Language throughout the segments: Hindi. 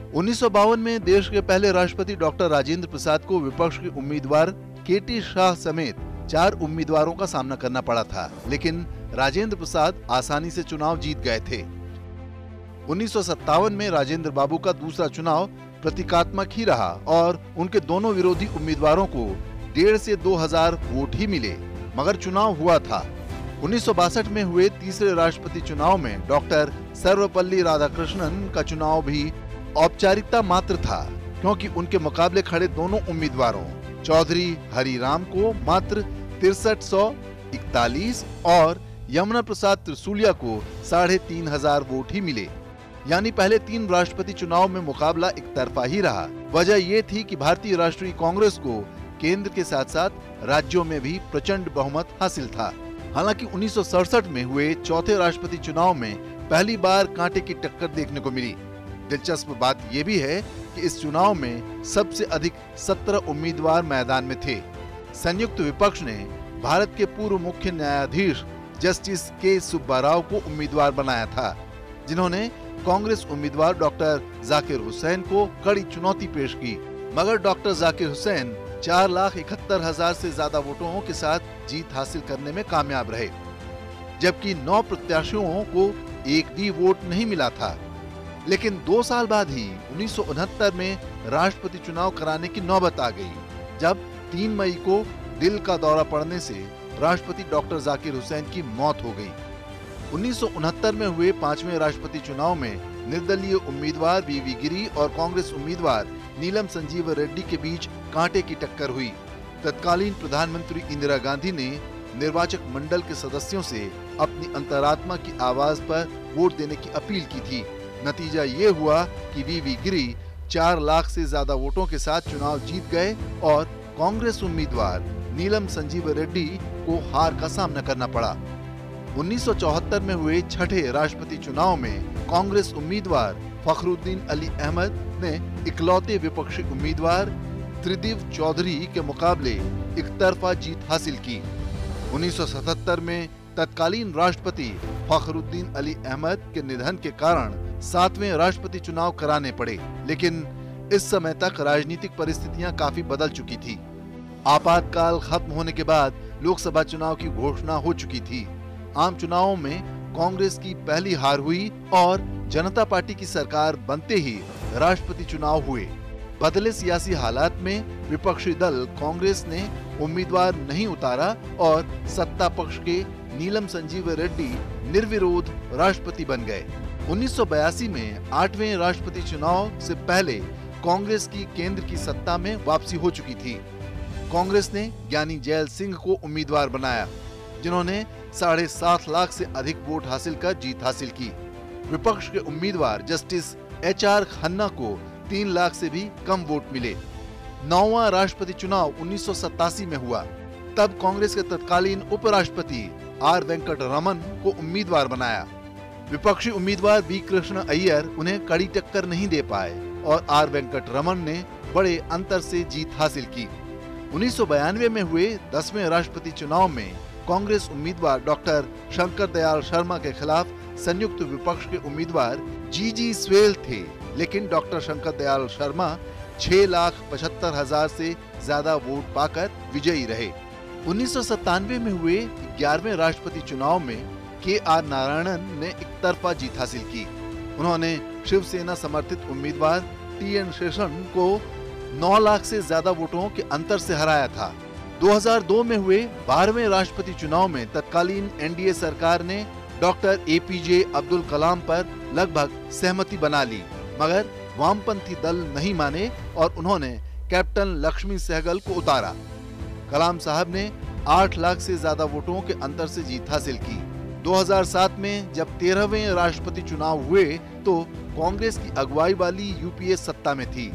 1952 में देश के पहले राष्ट्रपति डॉक्टर राजेंद्र प्रसाद को विपक्ष के उम्मीदवार केटी शाह समेत 4 उम्मीदवारों का सामना करना पड़ा था, लेकिन राजेंद्र प्रसाद आसानी से चुनाव जीत गए थे। 1957 में राजेंद्र बाबू का दूसरा चुनाव प्रतीकात्मक ही रहा और उनके दोनों विरोधी उम्मीदवारों को 1,500 से 2,000 वोट ही मिले, मगर चुनाव हुआ था। 1962 में हुए तीसरे राष्ट्रपति चुनाव में डॉक्टर सर्वपल्ली राधाकृष्णन का चुनाव भी औपचारिकता मात्र था, क्योंकि उनके मुकाबले खड़े दोनों उम्मीदवारों चौधरी हरिराम को मात्र 6341 और यमुना प्रसाद त्रिशूलिया को 3,500 वोट ही मिले। यानी पहले 3 राष्ट्रपति चुनाव में मुकाबला एक तरफा ही रहा। वजह ये थी कि भारतीय राष्ट्रीय कांग्रेस को केंद्र के साथ साथ राज्यों में भी प्रचंड बहुमत हासिल था। हालांकि 1967 में हुए चौथे राष्ट्रपति चुनाव में पहली बार कांटे की टक्कर देखने को मिली। दिलचस्प बात यह भी है कि इस चुनाव में सबसे अधिक 17 उम्मीदवार मैदान में थे। संयुक्त विपक्ष ने भारत के पूर्व मुख्य न्यायाधीश जस्टिस के सुब्बा राव को उम्मीदवार बनाया था, जिन्होंने कांग्रेस उम्मीदवार डॉक्टर जाकिर हुसैन को कड़ी चुनौती पेश की, मगर डॉक्टर जाकिर हुसैन 4,71,000 से ज्यादा वोटों के साथ जीत हासिल करने में कामयाब रहे, जबकि 9 प्रत्याशियों को एक भी वोट नहीं मिला था। लेकिन 2 साल बाद ही 1969 में राष्ट्रपति चुनाव कराने की नौबत आ गई, जब 3 मई को दिल का दौरा पड़ने से राष्ट्रपति डॉक्टर जाकिर हुसैन की मौत हो गई। 1969 में हुए 5वें राष्ट्रपति चुनाव में निर्दलीय उम्मीदवार वीवी गिरी और कांग्रेस उम्मीदवार नीलम संजीव रेड्डी के बीच कांटे की टक्कर हुई। तत्कालीन प्रधानमंत्री इंदिरा गांधी ने निर्वाचक मंडल के सदस्यों से अपनी अंतरात्मा की आवाज पर वोट देने की अपील की थी। नतीजा ये हुआ कि वीवी गिरी 4 लाख से ज्यादा वोटों के साथ चुनाव जीत गए और कांग्रेस उम्मीदवार नीलम संजीव रेड्डी को हार का सामना करना पड़ा। 1974 में हुए छठे राष्ट्रपति चुनाव में कांग्रेस उम्मीदवार फखरुद्दीन अली अहमद ने इकलौते विपक्षी उम्मीदवार त्रिदिव चौधरी के मुकाबले एकतरफा जीत हासिल की। 1977 में तत्कालीन राष्ट्रपति फखरुद्दीन अली अहमद के निधन के कारण 7वें राष्ट्रपति चुनाव कराने पड़े, लेकिन इस समय तक राजनीतिक परिस्थितियां काफी बदल चुकी थी। आपातकाल खत्म होने के बाद लोकसभा चुनाव की घोषणा हो चुकी थी। आम चुनावों में कांग्रेस की पहली हार हुई और जनता पार्टी की सरकार बनते ही राष्ट्रपति चुनाव हुए। बदले सियासी हालात में विपक्षी दल कांग्रेस ने उम्मीदवार नहीं उतारा और सत्ता पक्ष के नीलम संजीव रेड्डी निर्विरोध राष्ट्रपति बन गए। 1982 में 8वें राष्ट्रपति चुनाव से पहले कांग्रेस की केंद्र की सत्ता में वापसी हो चुकी थी। कांग्रेस ने ज्ञानी जैल सिंह को उम्मीदवार बनाया, जिन्होंने 7.5 लाख से अधिक वोट हासिल कर जीत हासिल की। विपक्ष के उम्मीदवार जस्टिस HR खन्ना को 3 लाख से भी कम वोट मिले। 9वां राष्ट्रपति चुनाव 1987 में हुआ। तब कांग्रेस के तत्कालीन उपराष्ट्रपति R वेंकट रमन को उम्मीदवार बनाया। विपक्षी उम्मीदवार बी कृष्ण अय्यर उन्हें कड़ी टक्कर नहीं दे पाए और R वेंकट रमन ने बड़े अंतर से जीत हासिल की। 1992 में हुए 10वें राष्ट्रपति चुनाव में कांग्रेस उम्मीदवार डॉक्टर शंकर दयाल शर्मा के खिलाफ संयुक्त विपक्ष के उम्मीदवार जी स्वेल थे, लेकिन डॉक्टर शंकर दयाल शर्मा 6,75,000 से ज्यादा वोट पाकर विजयी रहे। 1997 में हुए 11वें राष्ट्रपति चुनाव में KR नारायणन ने एकतरफा जीत हासिल की। उन्होंने शिवसेना समर्थित उम्मीदवार TN शेषन को 9 लाख से ज्यादा वोटों के अंतर से हराया था। 2002 में हुए 12वें राष्ट्रपति चुनाव में तत्कालीन NDA सरकार ने डॉक्टर APJ अब्दुल कलाम पर लगभग सहमति बना ली, मगर वामपंथी दल नहीं माने और उन्होंने कैप्टन लक्ष्मी सहगल को उतारा। कलाम साहब ने 8 लाख से ज्यादा वोटों के अंतर से जीत हासिल की। 2007 में जब 13वें राष्ट्रपति चुनाव हुए तो कांग्रेस की अगुवाई वाली UPA सत्ता में थी।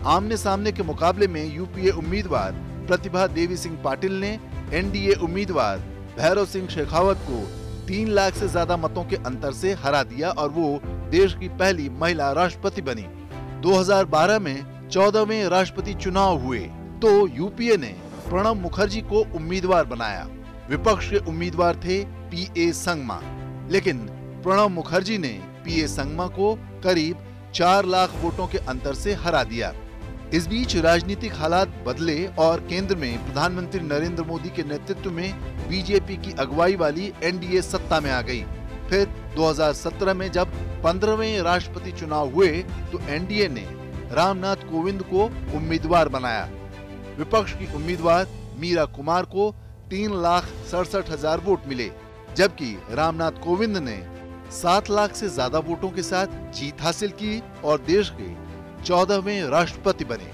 आमने सामने के मुकाबले में UPA उम्मीदवार प्रतिभा देवी सिंह पाटिल ने NDA उम्मीदवार भैरव सिंह शेखावत को 3 लाख से ज्यादा मतों के अंतर से हरा दिया और वो देश की पहली महिला राष्ट्रपति बनी। 2012 में 14वें राष्ट्रपति चुनाव हुए तो UPA ने प्रणब मुखर्जी को उम्मीदवार बनाया। विपक्ष के उम्मीदवार थे PA संगमा, लेकिन प्रणब मुखर्जी ने PA संगमा को करीब 4 लाख वोटों के अंतर से हरा दिया। इस बीच राजनीतिक हालात बदले और केंद्र में प्रधानमंत्री नरेंद्र मोदी के नेतृत्व में बीजेपी की अगुवाई वाली एनडीए सत्ता में आ गई। फिर 2017 में जब 15वें राष्ट्रपति चुनाव हुए तो एनडीए ने रामनाथ कोविंद को उम्मीदवार बनाया। विपक्ष की उम्मीदवार मीरा कुमार को 3,67,000 वोट मिले, जबकि रामनाथ कोविंद ने 7 लाख से ज्यादा वोटों के साथ जीत हासिल की और देश के 14वें राष्ट्रपति बने।